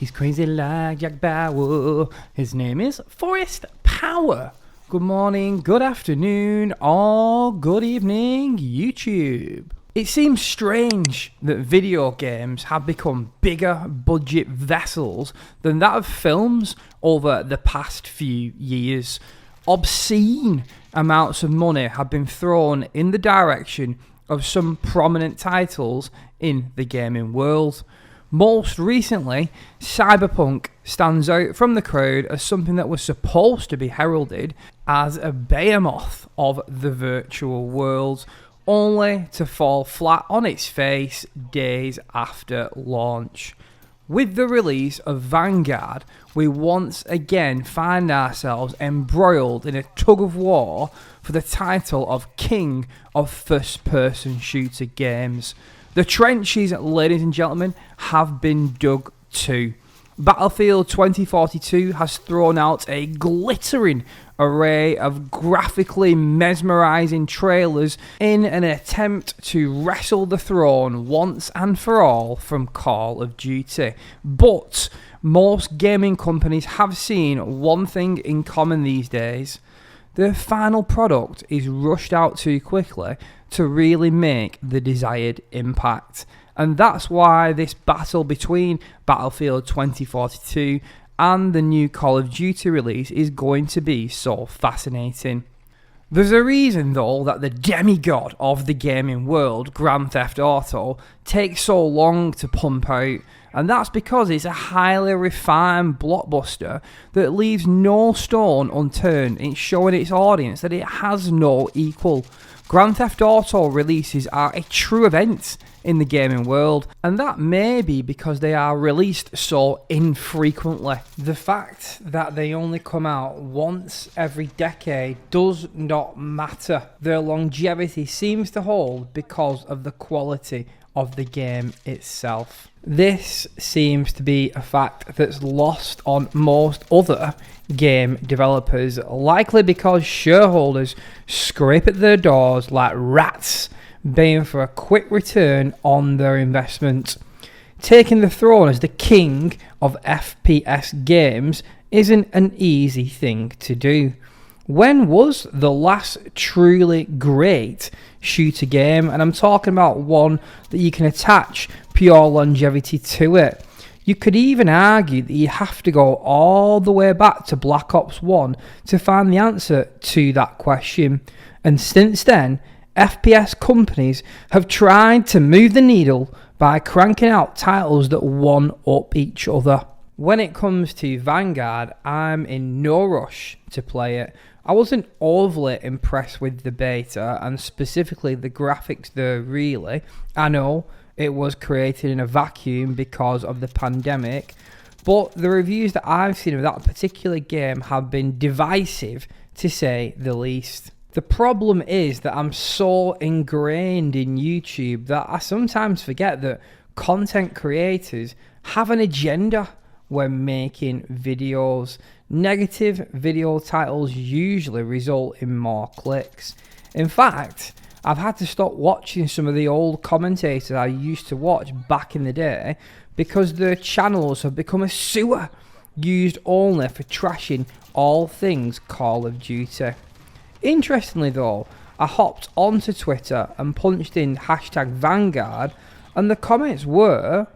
He's crazy like Jack Bauer. His name is Forest Power. Good morning, good afternoon, or good evening, YouTube. It seems strange that video games have become bigger budget vessels than that of films over the past few years. Obscene amounts of money have been thrown in the direction of some prominent titles in the gaming world. Most recently, Cyberpunk stands out from the crowd as something that was supposed to be heralded as a behemoth of the virtual world, only to fall flat on its face days after launch. With the release of Vanguard, we once again find ourselves embroiled in a tug of war for the title of King of First-Person Shooter Games. The trenches, ladies and gentlemen, have been dug too. Battlefield 2042 has thrown out a glittering array of graphically mesmerising trailers in an attempt to wrestle the throne once and for all from Call of Duty. But most gaming companies have seen one thing in common these days. The final product is rushed out too quickly to really make the desired impact. And that's why this battle between Battlefield 2042 and the new Call of Duty release is going to be so fascinating. There's a reason though that the demigod of the gaming world, Grand Theft Auto, takes so long to pump out, and that's because it's a highly refined blockbuster that leaves no stone unturned in showing its audience that it has no equal. Grand Theft Auto releases are a true event in the gaming world, and that may be because they are released so infrequently. The fact that they only come out once every decade does not matter. Their longevity seems to hold because of the quality of the game itself. This seems to be a fact that's lost on most other game developers, likely because shareholders scrape at their doors like rats, baying for a quick return on their investment. Taking the throne as the king of FPS games isn't an easy thing to do. When was the last truly great shooter game? And I'm talking about one that you can attach pure longevity to it. You could even argue that you have to go all the way back to Black Ops 1 to find the answer to that question. And since then, FPS companies have tried to move the needle by cranking out titles that one-up each other. When it comes to Vanguard, I'm in no rush to play it. I wasn't overly impressed with the beta, and specifically the graphics there really. I know it was created in a vacuum because of the pandemic, but the reviews that I've seen of that particular game have been divisive, to say the least. The problem is that I'm so ingrained in YouTube that I sometimes forget that content creators have an agenda when making videos. Negative video titles usually result in more clicks. In fact, I've had to stop watching some of the old commentators I used to watch back in the day because their channels have become a sewer used only for trashing all things Call of Duty. Interestingly though, I hopped onto Twitter and punched in #Vanguard, and the comments were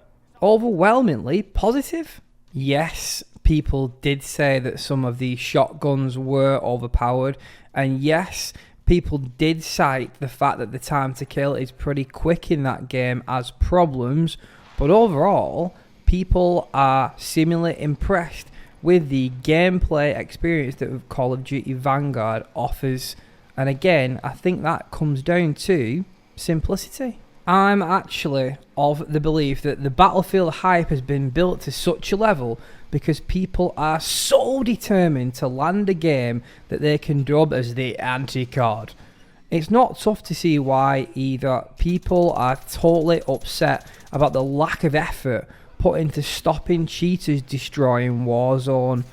overwhelmingly positive. Yes, people did say that some of these shotguns were overpowered, and yes, people did cite the fact that the time to kill is pretty quick in that game as problems, but overall, people are seemingly impressed with the gameplay experience that Call of Duty Vanguard offers. And again, I think that comes down to simplicity. I'm actually of the belief that the Battlefield hype has been built to such a level because people are so determined to land a game that they can dub as the anti-COD. It's not tough to see why either. People are totally upset about the lack of effort put into stopping cheaters destroying Warzone.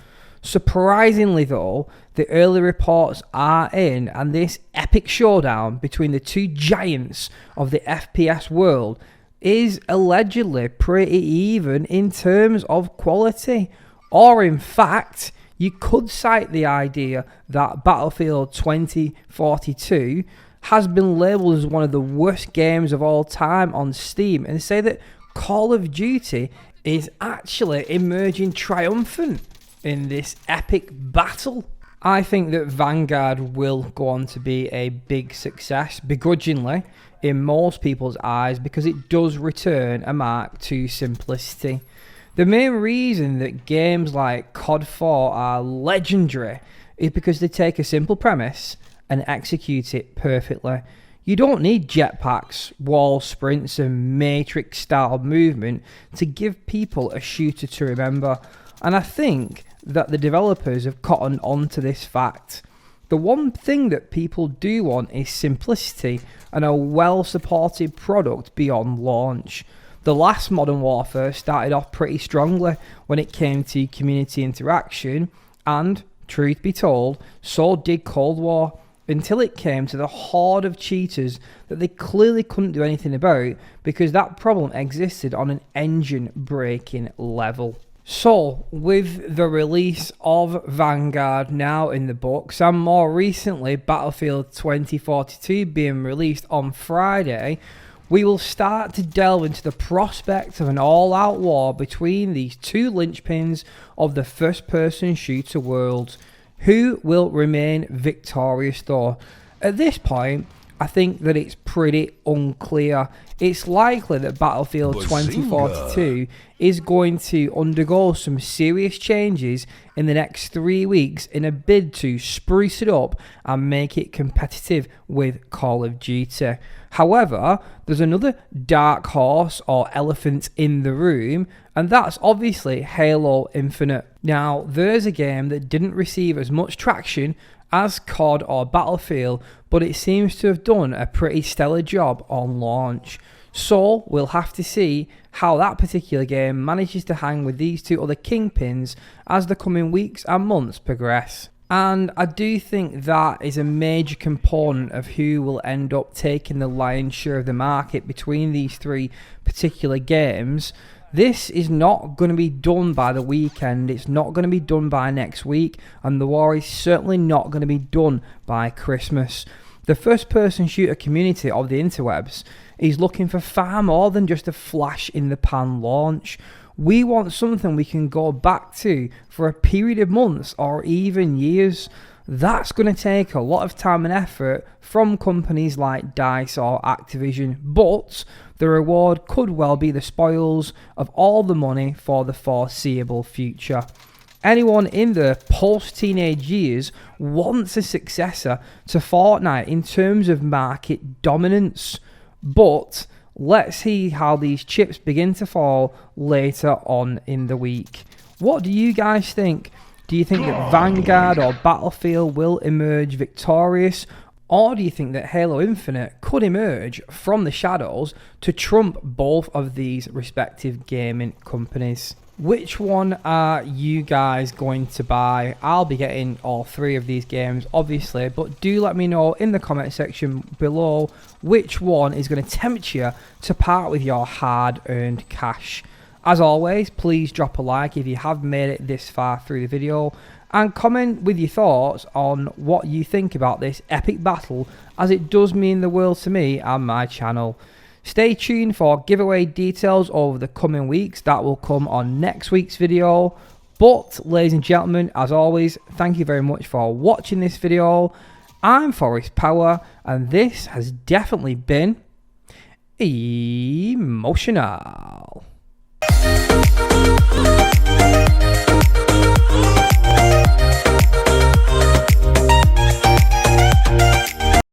Surprisingly though, the early reports are in, and this epic showdown between the two giants of the FPS world is allegedly pretty even in terms of quality. Or in fact, you could cite the idea that Battlefield 2042 has been labelled as one of the worst games of all time on Steam, and say that Call of Duty is actually emerging triumphant in this epic battle. I think that Vanguard will go on to be a big success, begrudgingly, in most people's eyes, because it does return a mark to simplicity. The main reason that games like COD 4 are legendary is because they take a simple premise and execute it perfectly. You don't need jetpacks, wall sprints and Matrix-style movement to give people a shooter to remember, and I think that the developers have cottoned on to this fact. The one thing that people do want is simplicity and a well-supported product beyond launch. The last Modern Warfare started off pretty strongly when it came to community interaction, and, truth be told, so did Cold War, until it came to the horde of cheaters that they clearly couldn't do anything about because that problem existed on an engine-breaking level. So, with the release of Vanguard now in the books, and more recently Battlefield 2042 being released on Friday, we will start to delve into the prospect of an all-out war between these two linchpins of the first-person shooter world. Who will remain victorious though? At this point, I think that it's pretty unclear. It's likely that Battlefield 2042 is going to undergo some serious changes in the next 3 weeks in a bid to spruce it up and make it competitive with Call of Duty. However, there's another dark horse or elephant in the room, and that's obviously Halo Infinite. Now, there's a game that didn't receive as much traction as COD or Battlefield, but it seems to have done a pretty stellar job on launch. So we'll have to see how that particular game manages to hang with these two other kingpins as the coming weeks and months progress. And I do think that is a major component of who will end up taking the lion's share of the market between these three particular games. This is not going to be done by the weekend, it's not going to be done by next week, and the war is certainly not going to be done by Christmas. The first-person shooter community of the interwebs is looking for far more than just a flash-in-the-pan launch. We want something we can go back to for a period of months or even years. That's going to take a lot of time and effort from companies like DICE or Activision, but the reward could well be the spoils of all the money for the foreseeable future. Anyone in their post-teenage years wants a successor to Fortnite in terms of market dominance, but let's see how these chips begin to fall later on in the week. What do you guys think? Do you think that Vanguard or Battlefield will emerge victorious? Or do you think that Halo Infinite could emerge from the shadows to trump both of these respective gaming companies? Which one are you guys going to buy? I'll be getting all three of these games, obviously, but do let me know in the comment section below which one is going to tempt you to part with your hard-earned cash. As always, please drop a like if you have made it this far through the video, and comment with your thoughts on what you think about this epic battle, as it does mean the world to me and my channel. Stay tuned for giveaway details over the coming weeks. That will come on next week's video. But, ladies and gentlemen, as always, thank you very much for watching this video. I'm Forest Power, and this has definitely been emotional.